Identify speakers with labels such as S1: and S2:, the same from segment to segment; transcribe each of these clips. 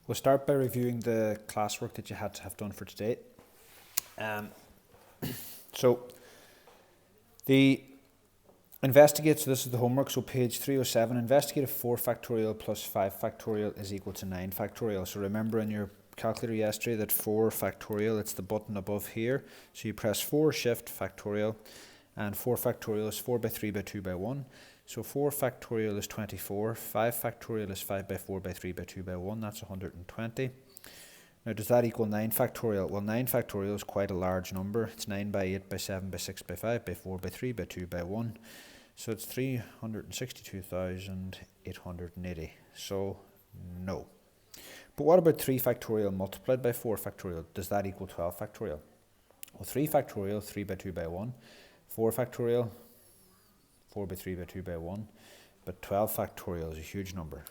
S1: We'll start by reviewing the classwork that you had to have done for today. So the investigate, so this is the homework, so page 307, investigate if 4 factorial plus 5 factorial is equal to 9 factorial. So remember in your calculator yesterday that 4 factorial, it's the button above here. So you press 4 shift factorial, and 4 factorial is 4 by 3 by 2 by 1. So 4 factorial is 24, 5 factorial is 5 by 4 by 3 by 2 by 1, that's 120. Now does that equal 9 factorial? Well, 9 factorial is quite a large number. It's 9 by 8 by 7 by 6 by 5 by 4 by 3 by 2 by 1. So it's 362,880. So no. But what about 3 factorial multiplied by 4 factorial? Does that equal 12 factorial? Well, 3 factorial, 3 by 2 by 1. 4 factorial, 4 by 3 by 2 by 1, but 12 factorial is a huge number.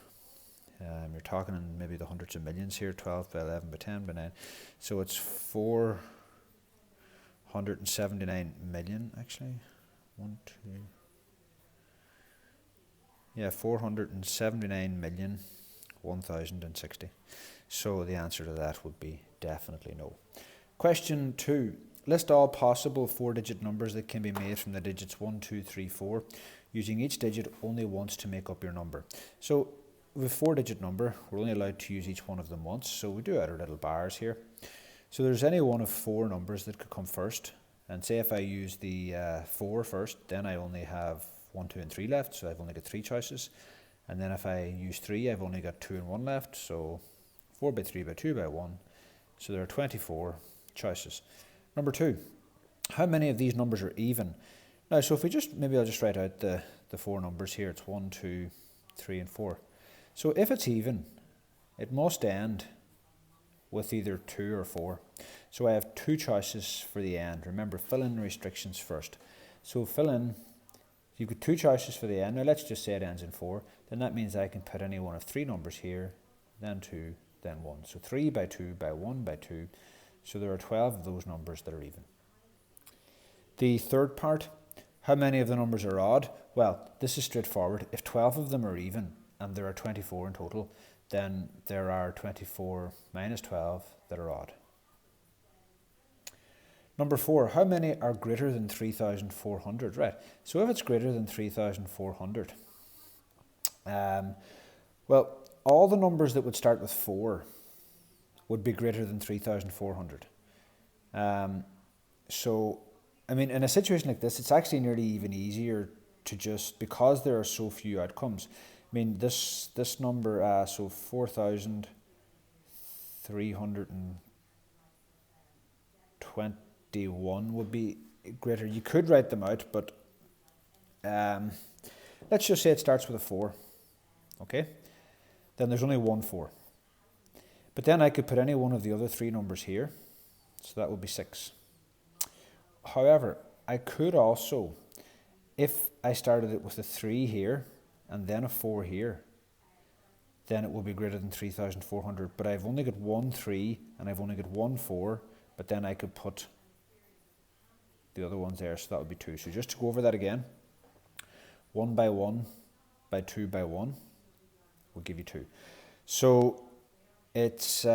S1: You're talking in maybe the hundreds of millions here, 12 by 11 by 10 by 9. So it's 479 million actually. 479,000,1060. So the answer to that would be definitely no. Question 2. List all possible 4-digit numbers that can be made from the digits 1, 2, 3, 4, using each digit only once to make up your number. So with a 4-digit number, we're only allowed to use each one of them once. So we do add our little bars here. So there's any one of 4 numbers that could come first. And say if I use the 4 first, then I only have 1, 2, and 3 left. So I've only got 3 choices. And then if I use 3, I've only got 2 and 1 left. So 4 by 3 by 2 by 1. So there are 24 choices. Number 2, how many of these numbers are even? Now, so if we maybe I'll just write out the 4 numbers here. It's 1, 2, 3, and 4. So if it's even, it must end with either 2 or 4. So I have 2 choices for the end. Remember, fill in the restrictions first. So fill in, you've got 2 choices for the end. Now let's just say it ends in 4. Then that means I can put any one of 3 numbers here, then 2, then 1. So 3 by 2 by 1 by 2. So there are 12 of those numbers that are even. The third part, how many of the numbers are odd? Well, this is straightforward. If 12 of them are even, and there are 24 in total, then there are 24 minus 12 that are odd. Number 4, how many are greater than 3,400? Right, so if it's greater than 3,400, well, all the numbers that would start with 4 would be greater than 3,400. So, I mean, in a situation like this, it's actually nearly even easier to just, because there are so few outcomes. I mean, this number, so 4,321 would be greater. You could write them out, but let's just say it starts with a 4. Okay? Then there's only one 4. But then I could put any one of the other 3 numbers here, so that would be 6. However, I could also, if I started it with a 3 here and then a 4 here, then it will be greater than 3,400. But I've only got 1 3 and I've only got 1 4, but then I could put the other ones there, so that would be 2. So just to go over that again, 1 by 1 by 2 by 1 will give you 2. So it's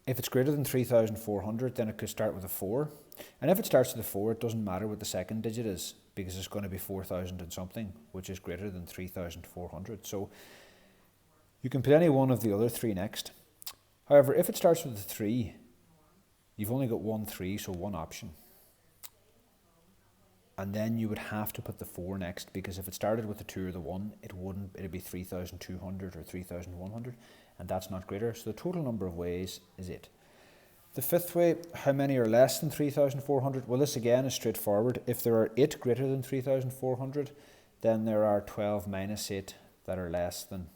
S1: if it's greater than 3,400, then it could start with a 4. And if it starts with a 4, it doesn't matter what the second digit is, because it's going to be 4,000 and something, which is greater than 3,400. So you can put any one of the other 3 next. However, if it starts with a 3, you've only got 1 3, so one option. And then you would have to put the 4 next, because if it started with the 2 or the 1, it'd be 3,200 or 3,100, and that's not greater. So the total number of ways is 8. The 5th way, how many are less than 3,400? Well, this again is straightforward. If there are 8 greater than 3,400, then there are 12 minus 8 that are less than,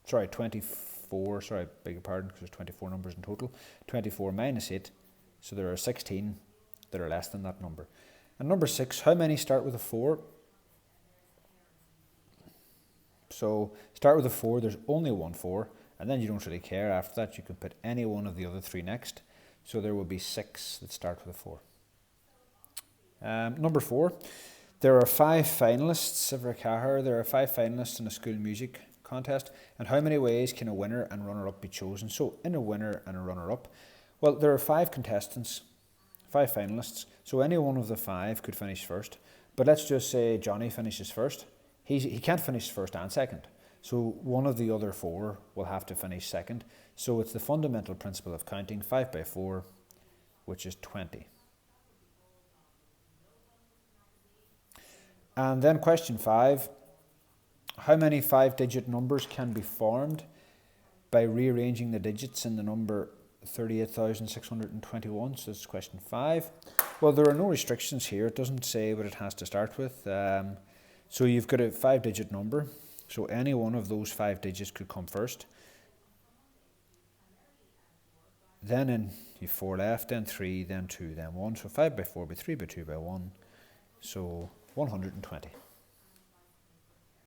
S1: 24, beg your pardon, because there's 24 numbers in total. 24 minus 8, so there are 16 that are less than that number. And number 6, how many start with a 4? So start with a 4, there's only one 4, and then you don't really care. After that, you can put any one of the other 3 next. So there will be 6 that start with a 4. Number 4, There are 5 finalists of Ricahar. There are 5 finalists in a school music contest. And how many ways can a winner and runner-up be chosen? So in a winner and a runner-up, well, there are 5 contestants, 5 finalists. So any one of the 5 could finish first. But let's just say Johnny finishes first. He can't finish first and second. So one of the other 4 will have to finish second. So it's the fundamental principle of counting, 5 by 4, which is 20. And then question 5, how many 5-digit numbers can be formed by rearranging the digits in the number 38,621? So this is question 5. Well, there are no restrictions here. It doesn't say what it has to start with. So you've got a 5-digit number. So any one of those 5 digits could come first. Then you've 4 left, then 3, then 2, then 1. So 5 by 4 by 3 by 2 by 1. So 120.